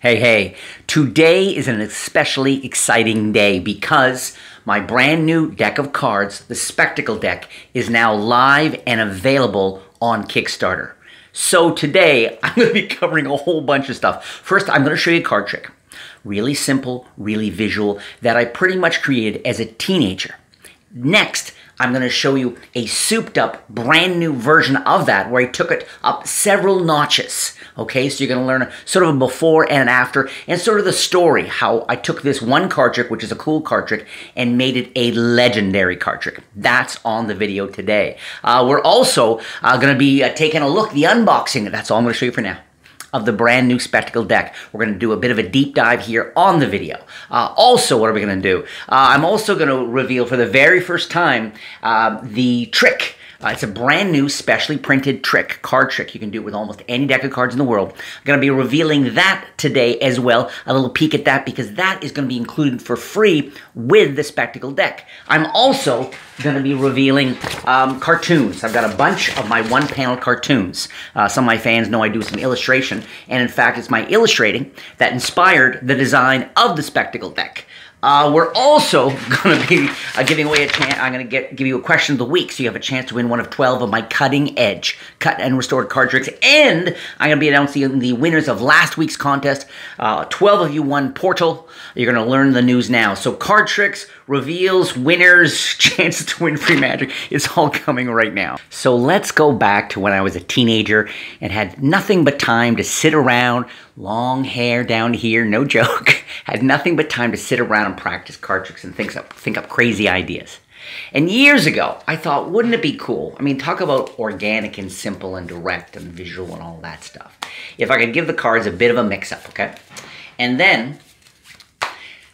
Hey, today is an especially exciting day because my brand new deck of cards, the Spectacle deck, is now live and available on Kickstarter. So today, I'm going to be covering a whole bunch of stuff. First, I'm going to show you a card trick. Really simple, really visual, that I pretty much created as a teenager. Next, I'm going to show you a souped up brand new version of that where I took it up several notches. Okay, so you're going to learn sort of a before and an after and sort of the story, how I took this one card trick, which is a cool card trick, and made it a legendary card trick. That's on the video today. We're also going to be taking a look, the unboxing, that's all I'm going to show you for now, of the brand new Spectacle deck. We're going to do a bit of a deep dive here on the video. Also, what are we going to do? I'm also going to reveal for the very first time the trick. It's a brand new, specially printed trick, card trick. You can do it with almost any deck of cards in the world. I'm going to be revealing that today as well, a little peek at that, because that is going to be included for free with the Spectacle deck. I'm also going to be revealing cartoons. I've got a bunch of my one-panel cartoons. Some of my fans know I do some illustration, and in fact, it's my illustrating that inspired the design of the Spectacle deck. We're also going to be giving away a chance. I'm going to give you a question of the week, so you have a chance to win one of 12 of my cutting-edge cut and restored card tricks. And I'm going to be announcing the winners of last week's contest. 12 of you won Portal. You're going to learn the news now. So card tricks, reveals, winners, chances to win free magic. It's all coming right now. So let's go back to when I was a teenager and had nothing but time to sit around, long hair down here, no joke. Had nothing but time to sit around and practice card tricks and think up crazy ideas. And years ago, I thought, wouldn't it be cool? I mean, talk about organic and simple and direct and visual and all that stuff. If I could give the cards a bit of a mix-up, okay? And then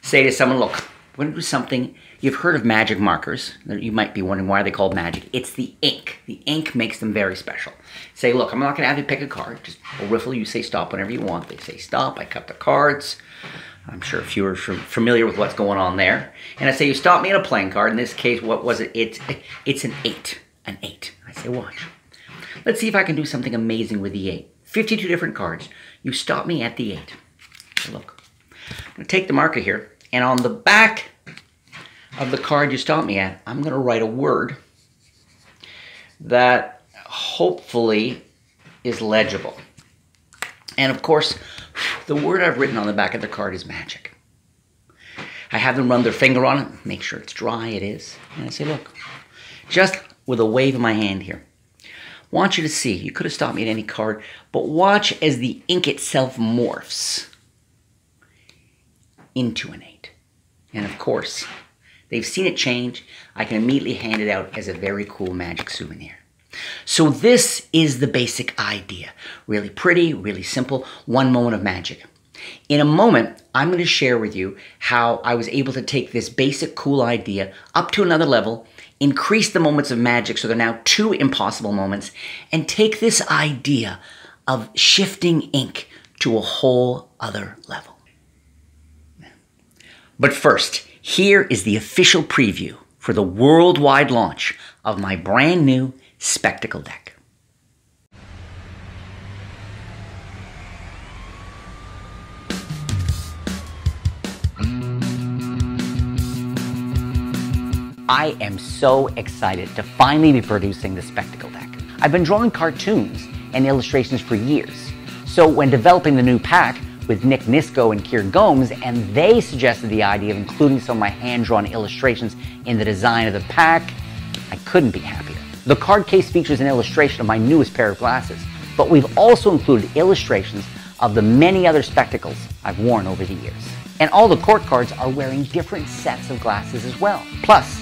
say to someone, look, we're going to do something. You've heard of magic markers. You might be wondering why they're called magic. It's the ink. The ink makes them very special. Say, look, I'm not going to have you pick a card. Just a riffle, you say stop whenever you want. They say stop. I cut the cards. I'm sure if you are familiar with what's going on there. And I say, you stop me at a playing card. In this case, what was it? It's an 8. An 8. I say, watch. Let's see if I can do something amazing with the 8. 52 different cards. You stop me at the 8. So look. I'm going to take the marker here. And on the back of the card you stop me at, I'm going to write a word that hopefully is legible. And of course, the word I've written on the back of the card is magic. I have them run their finger on it, make sure it's dry, it is. And I say, look, just with a wave of my hand here, want you to see, you could have stopped me at any card, but watch as the ink itself morphs into an 8. And of course, they've seen it change. I can immediately hand it out as a very cool magic souvenir. So this is the basic idea. Really pretty, really simple, one moment of magic. In a moment, I'm going to share with you how I was able to take this basic cool idea up to another level, increase the moments of magic so they're now 2 impossible moments, and take this idea of shifting ink to a whole other level. But first, here is the official preview for the worldwide launch of my brand new Spectacle deck. I am so excited to finally be producing the Spectacle deck. I've been drawing cartoons and illustrations for years. So when developing the new pack with Nick Nisco and Kier Gomes, and they suggested the idea of including some of my hand-drawn illustrations in the design of the pack, I couldn't be happier. The card case features an illustration of my newest pair of glasses, but we've also included illustrations of the many other spectacles I've worn over the years. And all the court cards are wearing different sets of glasses as well. Plus,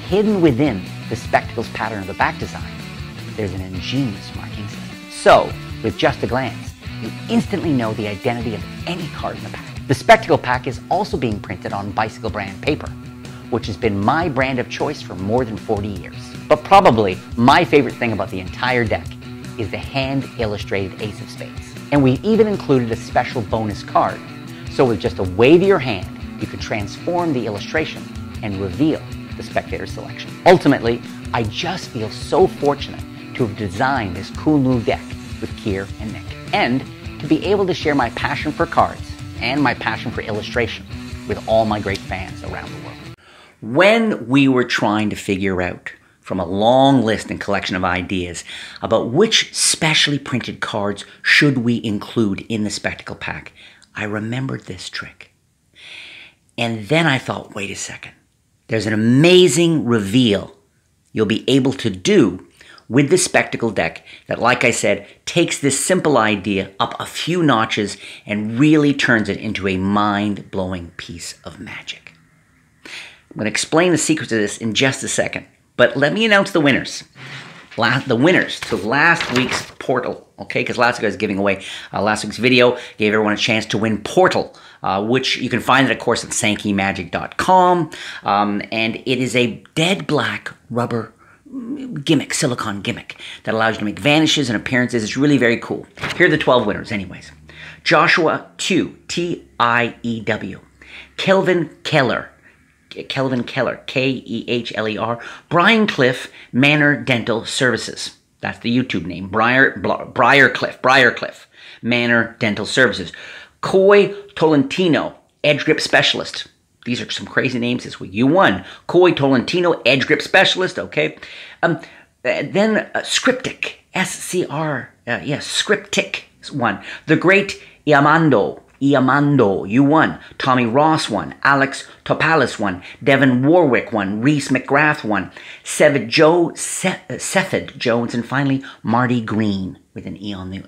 hidden within the spectacles pattern of the back design, there's an ingenious marking system. So, with just a glance, you instantly know the identity of any card in the pack. The Spectacle pack is also being printed on Bicycle brand paper, which has been my brand of choice for more than 40 years. But probably my favorite thing about the entire deck is the hand-illustrated Ace of Spades. And we've even included a special bonus card, so with just a wave of your hand, you can transform the illustration and reveal the spectator's selection. Ultimately, I just feel so fortunate to have designed this cool new deck with Kier and Nick, and to be able to share my passion for cards and my passion for illustration with all my great fans around the world. When we were trying to figure out from a long list and collection of ideas about which specially printed cards should we include in the Spectacle Pack, I remembered this trick. And then I thought, wait a second, there's an amazing reveal you'll be able to do with the Spectacle deck that, like I said, takes this simple idea up a few notches and really turns it into a mind-blowing piece of magic. I'm going to explain the secrets of this in just a second, but let me announce the winners. The winners to last week's Portal, okay? Because last week I was giving away last week's video, gave everyone a chance to win Portal, which you can find it, of course, at sankeymagic.com, and it is a dead black rubber gimmick, silicone gimmick, that allows you to make vanishes and appearances. It's really very cool. Here are the 12 winners anyways. Joshua 2, T-I-E-W. Kelvin Keller, K-E-H-L-E-R. Brian Cliff, Manor Dental Services. That's the YouTube name. Briarcliff, Manor Dental Services. Coy Tolentino, Edge Grip Specialist. These are some crazy names this week. You won. Coy Tolentino, Edge Grip Specialist, okay? Then Scriptic, Scriptic won. The Great Iamando, you won. Tommy Ross won. Alex Topalis won. Devin Warwick won. Reese McGrath won. Sefid Jones, and finally Marty Green with an E on the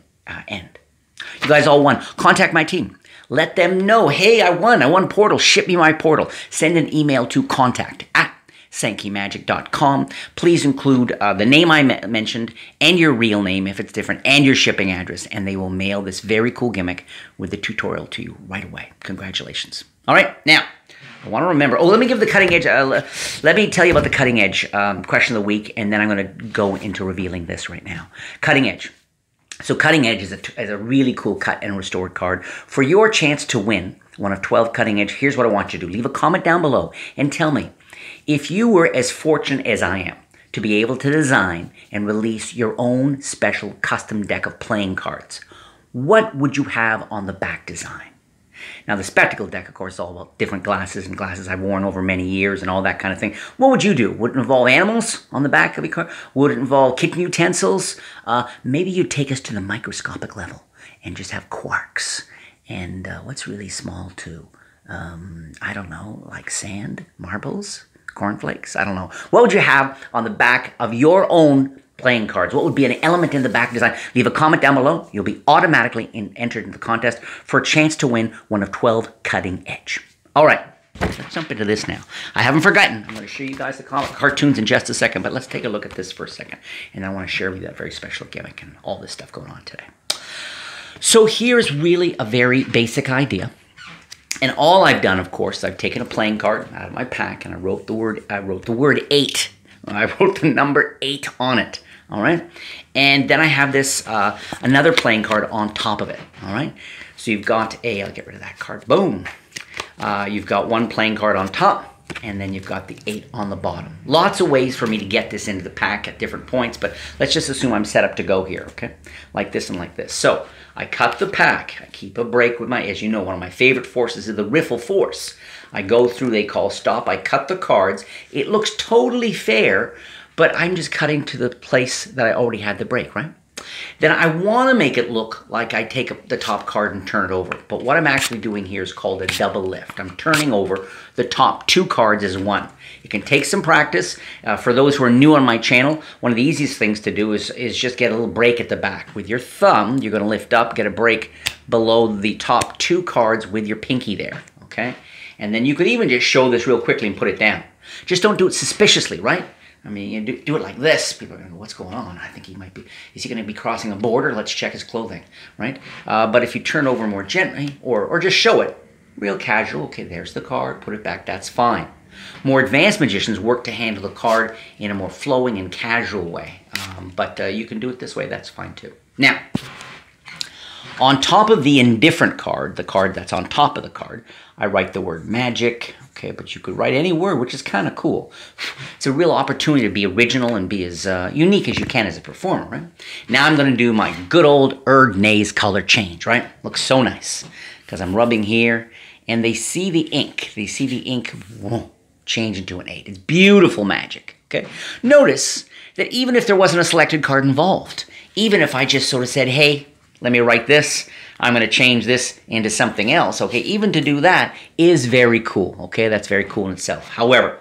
end. You guys all won. Contact my team. Let them know, hey, I won Portal. Ship me my Portal. Send an email to contact@sankeymagic.com. Please include the name I mentioned and your real name if it's different and your shipping address, and they will mail this very cool gimmick with the tutorial to you right away. Congratulations. All right, now, I want to remember, let me give the cutting edge, let me tell you about the cutting edge question of the week, and then I'm going to go into revealing this right now. Cutting edge. So Cutting Edge is a really cool cut and restored card. For your chance to win one of 12 Cutting Edge, here's what I want you to do. Leave a comment down below and tell me, if you were as fortunate as I am to be able to design and release your own special custom deck of playing cards, what would you have on the back design? Now, the Spectacle deck, of course, is all about different glasses and glasses I've worn over many years and all that kind of thing. What would you do? Would it involve animals on the back of your card? Would it involve kitchen utensils? Maybe you'd take us to the microscopic level and just have quarks. And what's really small, too? I don't know, like sand, marbles, cornflakes? I don't know. What would you have on the back of your own playing cards? What would be an element in the back design? Leave a comment down below. You'll be automatically entered into the contest for a chance to win one of 12 Cutting Edge. All right, let's jump into this now. I haven't forgotten. I'm going to show you guys the cartoons in just a second, but let's take a look at this for a second. And I want to share with you that very special gimmick and all this stuff going on today. So here's really a very basic idea. And all I've done, of course, I've taken a playing card out of my pack and I wrote the word 8. I wrote the number 8 on it. All right, and then I have this another playing card on top of it. All right, so you've got I'll get rid of that card. Boom. You've got one playing card on top, and then you've got the 8 on the bottom. Lots of ways for me to get this into the pack at different points, but let's just assume I'm set up to go here. Okay, like this and like this. So I cut the pack. I keep a break with as you know, one of my favorite forces is the riffle force. I go through. They call stop. I cut the cards. It looks totally fair. But I'm just cutting to the place that I already had the break, right? Then I want to make it look like I take the top card and turn it over. But what I'm actually doing here is called a double lift. I'm turning over the top 2 cards as one. It can take some practice. For those who are new on my channel, one of the easiest things to do is just get a little break at the back. With your thumb, you're going to lift up, get a break below the top 2 cards with your pinky there, okay? And then you could even just show this real quickly and put it down. Just don't do it suspiciously, right? I mean, you do it like this, people are going to go, what's going on? I think he might be, is he going to be crossing a border? Let's check his clothing, right? But if you turn over more gently, or just show it, real casual, okay, there's the card, put it back, that's fine. More advanced magicians work to handle the card in a more flowing and casual way. But you can do it this way, that's fine too. Now, on top of the indifferent card, the card that's on top of the card, I write the word magic, okay, but you could write any word, which is kind of cool. It's a real opportunity to be original and be as unique as you can as a performer, right? Now I'm going to do my good old Erg Nays color change, right? Looks so nice. because I'm rubbing here, and they see the ink. They see the ink change into an 8. It's beautiful magic, okay? Notice that even if there wasn't a selected card involved, even if I just sort of said, hey, let me write this, I'm going to change this into something else, okay? Even to do that is very cool, okay? That's very cool in itself. However,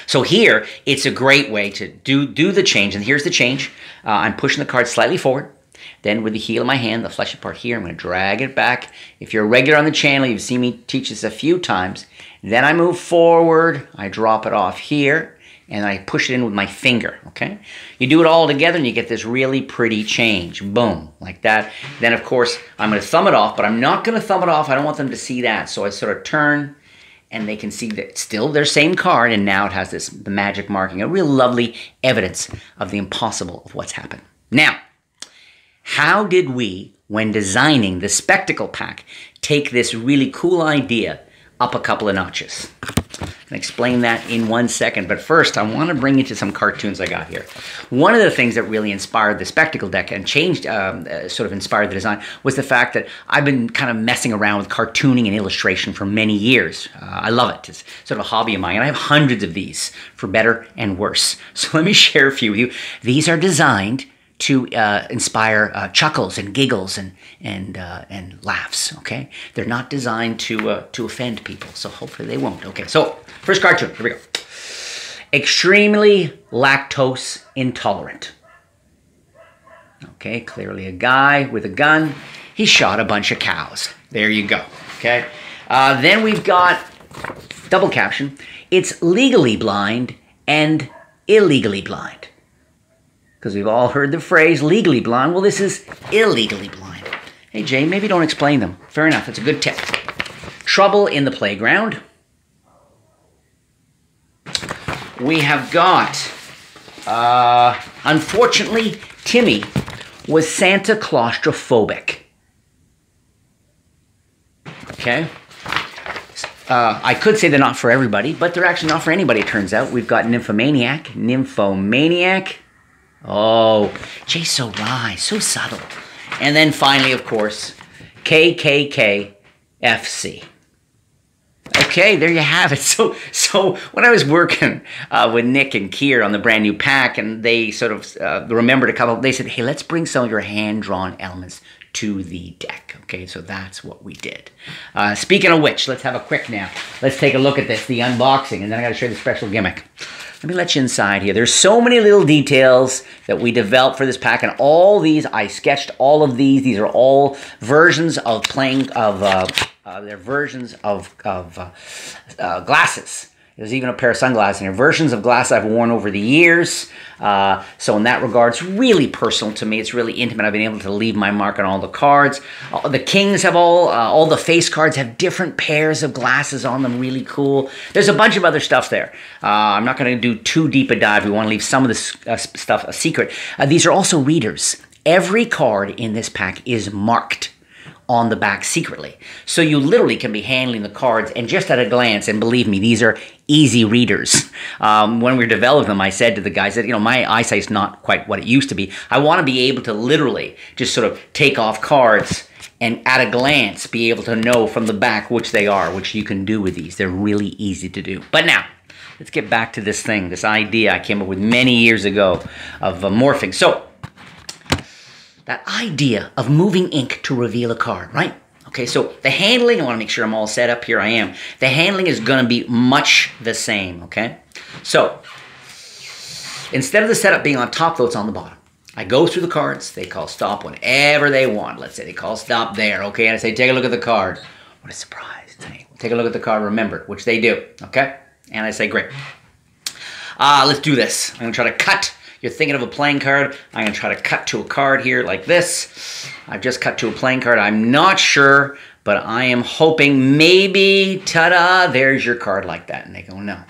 so here, it's a great way to do the change, and here's the change. I'm pushing the card slightly forward. Then with the heel of my hand, the fleshy part here, I'm going to drag it back. If you're a regular on the channel, you've seen me teach this a few times. Then I move forward, I drop it off here, and I push it in with my finger, okay? You do it all together and you get this really pretty change. Boom, like that. Then, of course, I'm going to thumb it off, but I'm not going to thumb it off. I don't want them to see that. So I sort of turn, and they can see that it's still their same card, and now it has the magic marking, a real lovely evidence of the impossible of what's happened. Now, how did we, when designing the spectacle pack, take this really cool idea up a couple of notches? I can explain that in 1 second, but first I want to bring you to some cartoons I got here. One of the things that really inspired the spectacle deck and changed, sort of inspired the design, was the fact that I've been kind of messing around with cartooning and illustration for many years. I love it. It's sort of a hobby of mine, and I have hundreds of these, for better and worse. So let me share a few with you. These are designed to inspire chuckles and giggles and laughs, okay? They're not designed to offend people, so hopefully they won't. Okay, so first cartoon, here we go. Extremely lactose intolerant. Okay, clearly a guy with a gun. He shot a bunch of cows. There you go, okay? Then we've got, double caption, it's legally blind and illegally blind. Because we've all heard the phrase legally blind. Well, this is illegally blind. Hey, Jay, maybe don't explain them. Fair enough. That's a good tip. Trouble in the playground. We have got, unfortunately, Timmy was Santa claustrophobic. Okay? I could say they're not for everybody, but they're actually not for anybody, it turns out. We've got nymphomaniac. Oh, Jay, so wry, so subtle. And then finally, of course, KKKFC. Okay, there you have it. So when I was working with Nick and Kier on the brand new pack, and they sort of remembered a couple, they said, hey, let's bring some of your hand-drawn elements to the deck. Okay, so that's what we did. Speaking of which, let's have a quick now. Let's take a look at this, the unboxing, and then I got to show you the special gimmick. Let me let you inside here. There's so many little details that we developed for this pack, and all these, I sketched all of these. These are all versions of they're versions of glasses. There's even a pair of sunglasses in here. Versions of glasses I've worn over the years. So in that regard, it's really personal to me. It's really intimate. I've been able to leave my mark on all the cards. The Kings have all the face cards have different pairs of glasses on them. Really cool. There's a bunch of other stuff there. I'm not going to do too deep a dive. We want to leave some of this stuff a secret. These are also readers. Every card in this pack is marked on the back secretly. So you literally can be handling the cards and just at a glance, and believe me, these are easy readers. When we were developing them, I said to the guys that, you know, my eyesight's not quite what it used to be. I want to be able to literally just sort of take off cards and at a glance be able to know from the back which they are, which you can do with these. They're really easy to do. But now, let's get back to this thing, this idea I came up with many years ago of morphing. So, that idea of moving ink to reveal a card, right? Okay, so the handling, I want to make sure I'm all set up. Here I am. The handling is going to be much the same, okay? So, instead of the setup being on top, though, it's on the bottom. I go through the cards. They call stop whenever they want. Let's say they call stop there, okay? And I say, take a look at the card. What a surprise. Take a look at the card, remember, which they do, okay? And I say, great. Let's do this. I'm going to try to cut. You're thinking of a playing card. I'm going to try to cut to a card here like this. I've just cut to a playing card. I'm not sure, but I am hoping maybe, ta-da, there's your card like that. And they go, no.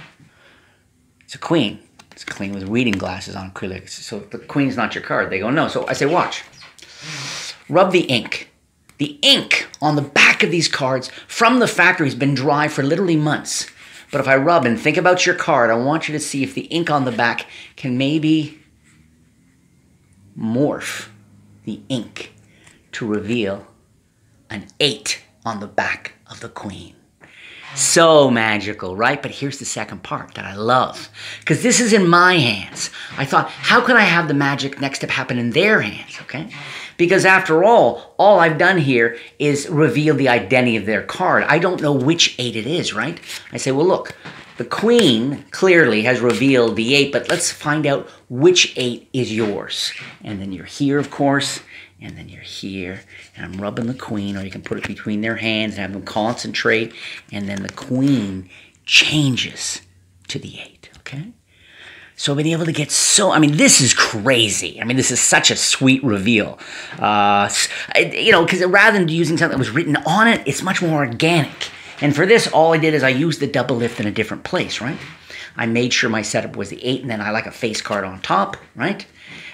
It's a queen. It's a queen with reading glasses on, clearly. So the queen's not your card. They go, no. So I say, watch. Rub the ink. The ink on the back of these cards from the factory has been dry for literally months. But if I rub and think about your card, I want you to see if the ink on the back can maybe morph the ink to reveal an 8 on the back of the queen. So magical, right? But here's the second part that I love. Because this is in my hands. I thought, how can I have the magic next step happen in their hands, okay? Because after all I've done here is reveal the identity of their card. I don't know which 8 it is, right? I say, well, look, the queen clearly has revealed the 8, but let's find out which 8 is yours. And then you're here, of course, and then you're here, and I'm rubbing the queen, or you can put it between their hands and have them concentrate, and then the queen changes to the 8, okay? So I've been able to get this is crazy. This is such a sweet reveal. Because rather than using something that was written on it, it's much more organic. And for this, all I did is I used the double lift in a different place, right? I made sure my setup was the 8, and then I like a face card on top, right?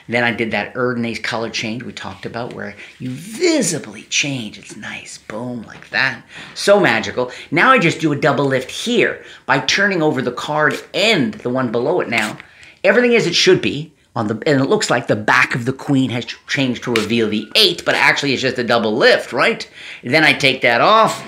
Then I did that Erdnase color change we talked about where you visibly change. It's nice. Boom, like that. So magical. Now I just do a double lift here by turning over the card and the one below it now. Everything as it should be. And it looks like the back of the queen has changed to reveal the 8, but actually it's just a double lift, right? And then I take that off,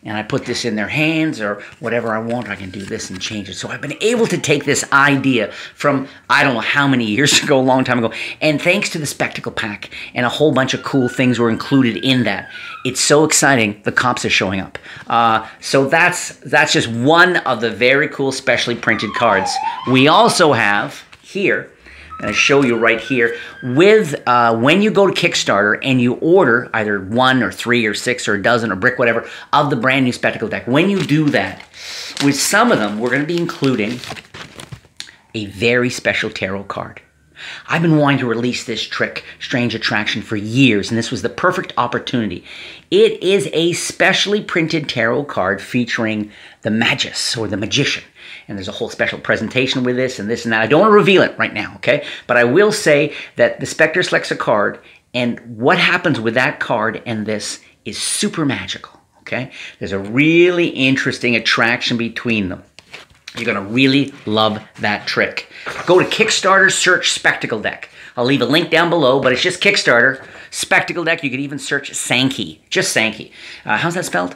and I put this in their hands or whatever I want. I can do this and change it. So I've been able to take this idea from, I don't know how many years ago, a long time ago, and thanks to the Spectacle Pack and a whole bunch of cool things were included in that. It's so exciting, the comps are showing up. So that's just one of the very cool specially printed cards. We also have here, I'm going to show you right here, with when you go to Kickstarter and you order either 1 or 3 or 6 or a dozen or brick, whatever, of the brand new Spectacle deck, when you do that, with some of them, we're going to be including a very special tarot card. I've been wanting to release this trick, Strange Attraction, for years, and this was the perfect opportunity. It is a specially printed tarot card featuring the Magus, or the Magician. And there's a whole special presentation with this and that. I don't want to reveal it right now, okay? But I will say that the Spectre selects a card, and what happens with that card and this is super magical, okay? There's a really interesting attraction between them. You're going to really love that trick. Go to Kickstarter, search Spectacle Deck. I'll leave a link down below, but it's just Kickstarter. Spectacle Deck. You could even search Sankey. Just Sankey. How's that spelled?